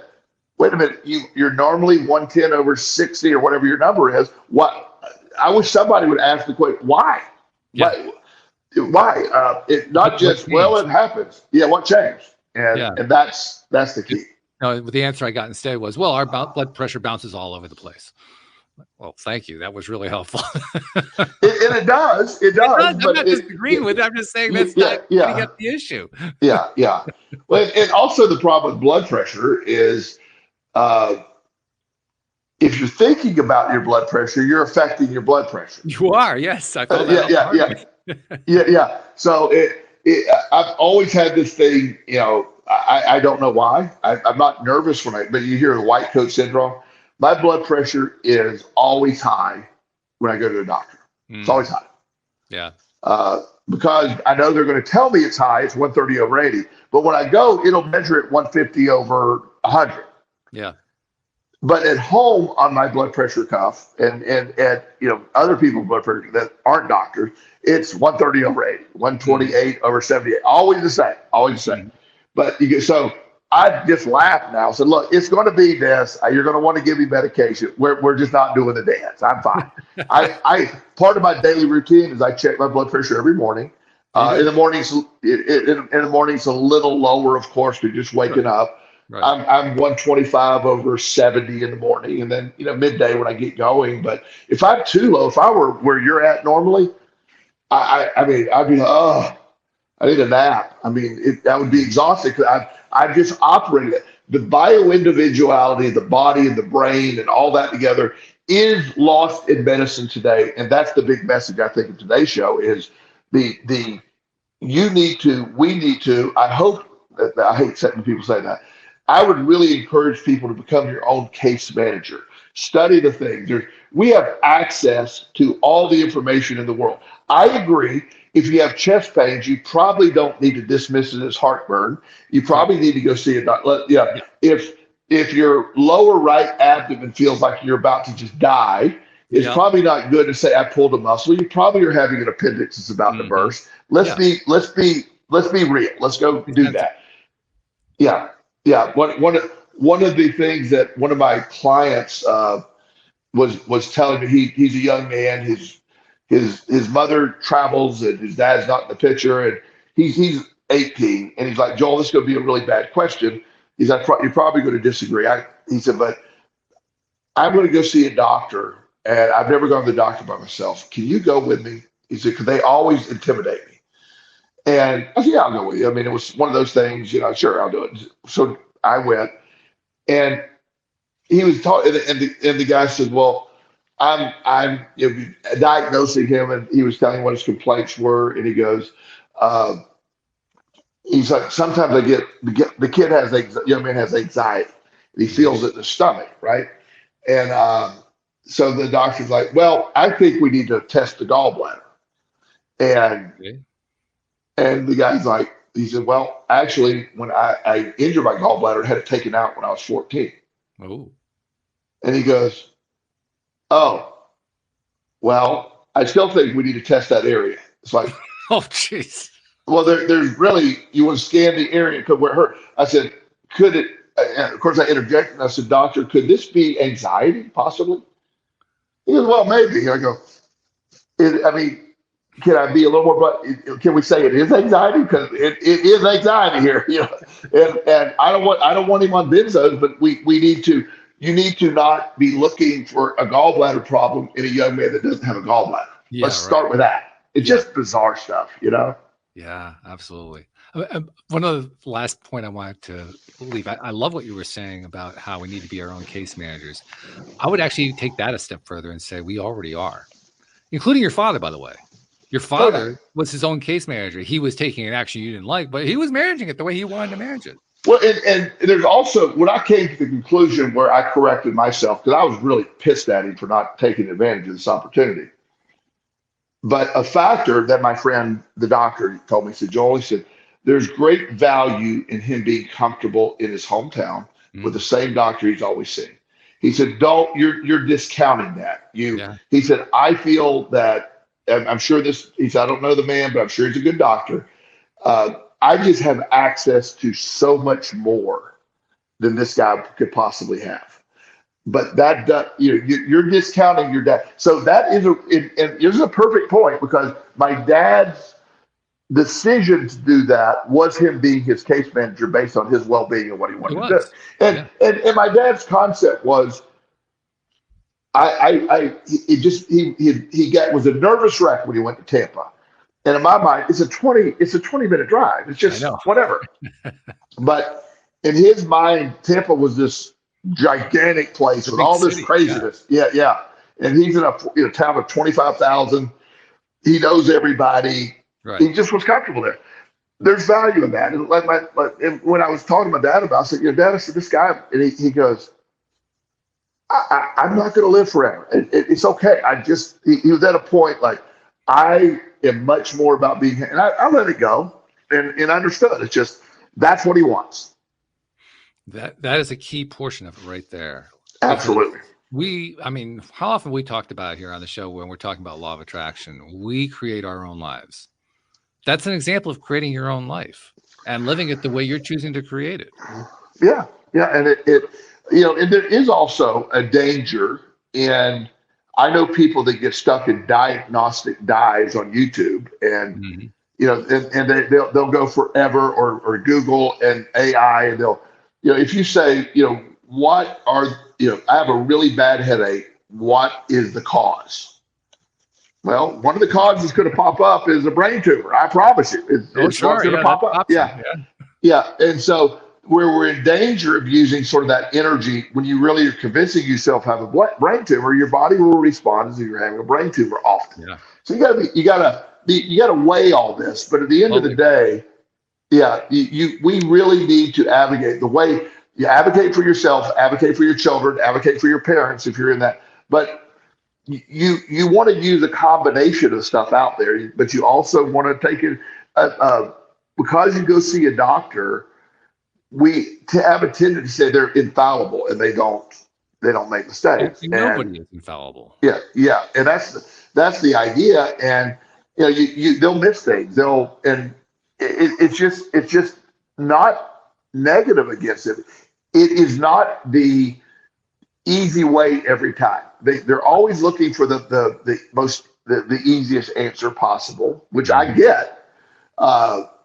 wait a minute, you're normally 110 over 60 or whatever your number is. What? I wish somebody would ask the question, why? Yeah. Why? Not just, well, it happens. Yeah, what changed? And that's the key. No, the answer I got instead was, well, our blood pressure bounces all over the place. Well, thank you. That was really helpful. It does. I'm not disagreeing with it. I'm just saying that's not getting at the issue. Yeah. Well, and also the problem with blood pressure is if you're thinking about your blood pressure, you're affecting your blood pressure. You are, yes. I thought that. Yeah. So I've always had this thing, I don't know why. I'm not nervous but you hear the white coat syndrome. My blood pressure is always high when I go to the doctor. It's always high. Yeah. Because I know they're going to tell me it's high. It's 130 over 80. But when I go, it'll measure it 150 over 100. Yeah. But at home on my blood pressure cuff and other people's blood pressure that aren't doctors, it's 130 over 80, 128 over 78. Always the same. But so I just laughed now. I said, look, it's going to be this. You're going to want to give me medication. We're just not doing the dance. I'm fine. I part of my daily routine is I check my blood pressure every morning. In the mornings, in the mornings a little lower, of course, we're just waking up. Right. I'm 125/70 in the morning, and then midday when I get going. But if I'm too low, if I were where you're at normally, I mean, I'd be like, oh, I need a nap. I mean, that would be exhausting because I've just operated it. The bio-individuality, the body and the brain and all that together is lost in medicine today. And that's the big message, I think, of today's show is we need to, I hope, I hate setting people say that. I would really encourage people to become your own case manager. Study the things. We have access to all the information in the world. I agree. If you have chest pains, you probably don't need to dismiss it as heartburn. You probably need to go see a doctor. Yeah. If your lower right abdomen feels like you're about to just die, it's probably not good to say I pulled a muscle. You probably are having an appendix that's about to burst. Let's be real. Let's go do that. Yeah. One of the things that one of my clients was telling me, he's a young man. His mother travels and his dad's not in the picture, and he's 18, and he's like, Joel, this is going to be a really bad question. He's like, you're probably going to disagree. He said, but I'm going to go see a doctor, and I've never gone to the doctor by myself. Can you go with me? He said, because they always intimidate me. And I said, yeah, I'll go with you. I mean, it was one of those things, sure, I'll do it. So I went, and he was talking, and the guy said, well, I'm diagnosing him, and he was telling what his complaints were, and he goes, he's like, sometimes the kid young man has anxiety, and he feels it in the stomach, right? And so the doctor's like, well, I think we need to test the gallbladder, and the guy's like, he said, well, actually, when I injured my gallbladder, I had it taken out when I was 14. Oh. And he goes, oh, well, I still think we need to test that area. It's like, oh, jeez. Well, there's really, you want to scan the area where it hurt. I said, could it, and of course I interjected, and I said, doctor, could this be anxiety possibly? He goes, well, maybe. I go, can I be a little more, but can we say it is anxiety? Because it is anxiety here, and I don't want him on benzos, but you need to not be looking for a gallbladder problem in a young man that doesn't have a gallbladder. Let's start with that. It's just bizarre stuff, Yeah, absolutely. One other last point I wanted to leave. I love what you were saying about how we need to be our own case managers. I would actually take that a step further and say we already are, including your father, by the way. Your father was his own case manager. He was taking an action you didn't like, but he was managing it the way he wanted to manage it. Well, and there's also, when I came to the conclusion where I corrected myself, because I was really pissed at him for not taking advantage of this opportunity. But a factor that my friend, the doctor, told me, he said, Joel, he said, there's great value in him being comfortable in his hometown with the same doctor he's always seen. He said, you're discounting that. He said, I feel that, I'm sure he said, I don't know the man, but I'm sure he's a good doctor. I just have access to so much more than this guy could possibly have. But you're discounting your dad. So that is a perfect point, because my dad's decision to do that was him being his case manager based on his well-being and what he wanted to do. And my dad's concept was, he was a nervous wreck when he went to Tampa. And in my mind, it's a 20-minute drive. It's just whatever. But in his mind, Tampa was this gigantic place with all this craziness. Yeah. And he's in a town of 25,000. He knows everybody. Right. He just was comfortable there. There's value in that. And when I was talking to my dad about it, I said, Dad, I said, this guy, and he goes, I'm not going to live forever. It's okay. He was at a point like, I am much more about being, and I let it go and understood. It's just, that's what he wants. That is a key portion of it right there. Absolutely. How often we talked about it here on the show when we're talking about law of attraction, we create our own lives. That's an example of creating your own life and living it the way you're choosing to create it. Yeah, yeah, and and there is also a danger in. I know people that get stuck in diagnostic dives on YouTube, and Mhm. they'll go forever, or Google and AI, and they'll, if you say, what are, I have a really bad headache. What is the cause? Well, one of the causes going to pop up is a brain tumor. I promise you, Oh, it's what's sure. going to Yeah, that's pop up. option. Yeah, Yeah. yeah, and so where we're in danger of using sort of that energy when you really are convincing yourself have a brain tumor, your body will respond as if you're having a brain tumor often. Yeah. So you gotta weigh all this. But at the end of the Totally. day, yeah, we really need to advocate the way you advocate for yourself, advocate for your children, advocate for your parents if you're in that. But you want to use a combination of stuff out there, but you also want to take it because you go see a doctor. We have a tendency to say they're infallible, and they don't make And mistakes. And nobody is infallible. yeah, and that's the idea. And they'll miss things. It's just not negative against it. It is not the easy way every time. They're always looking for the easiest answer possible, which I Mhm. get.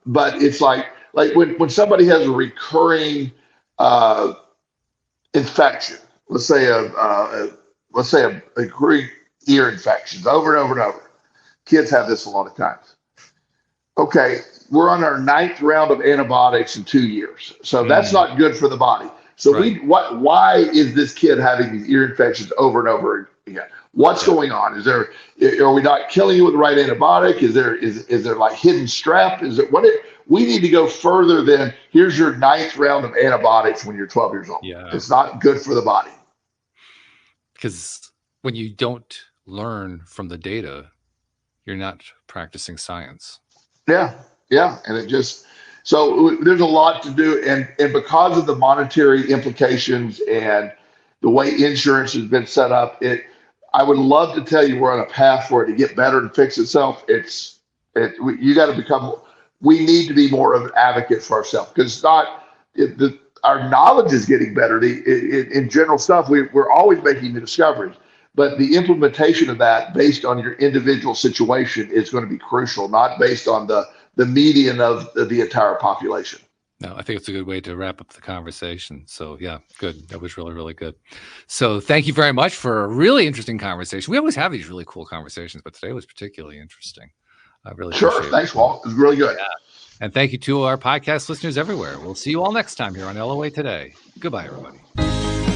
But it's like when somebody has a recurring uh, infection, let's say a recurring ear infections over and over and over. Kids have this a lot of times. Okay, we're on our ninth round of antibiotics in 2 years, so that's Mm. not good for the body. So Right. why is this kid having these ear infections over and over again? What's Yeah. going on? Are we not killing you with the right antibiotic? Is there like hidden strep? Is it we need to go further than here's your ninth round of antibiotics when you're 12 years old. Yeah. It's not good for the body. Because when you don't learn from the data, you're not practicing science. Yeah, yeah, and so there's a lot to do, and because of the monetary implications and the way insurance has been set up, I would love to tell you we're on a path for it to get better and fix itself. You got to become. We need to be more of an advocate for ourselves because it's not our knowledge is getting better. In general stuff, we're always making new discoveries. But the implementation of that based on your individual situation is going to be crucial, not based on the median of the entire population. No, I think it's a good way to wrap up the conversation. So yeah, good. That was really, really good. So thank you very much for a really interesting conversation. We always have these really cool conversations, but today was particularly interesting. I really Sure. appreciate Thanks, it. Walt. It was really good. Yeah. And thank you to our podcast listeners everywhere. We'll see you all next time here on LOA Today. Goodbye, everybody.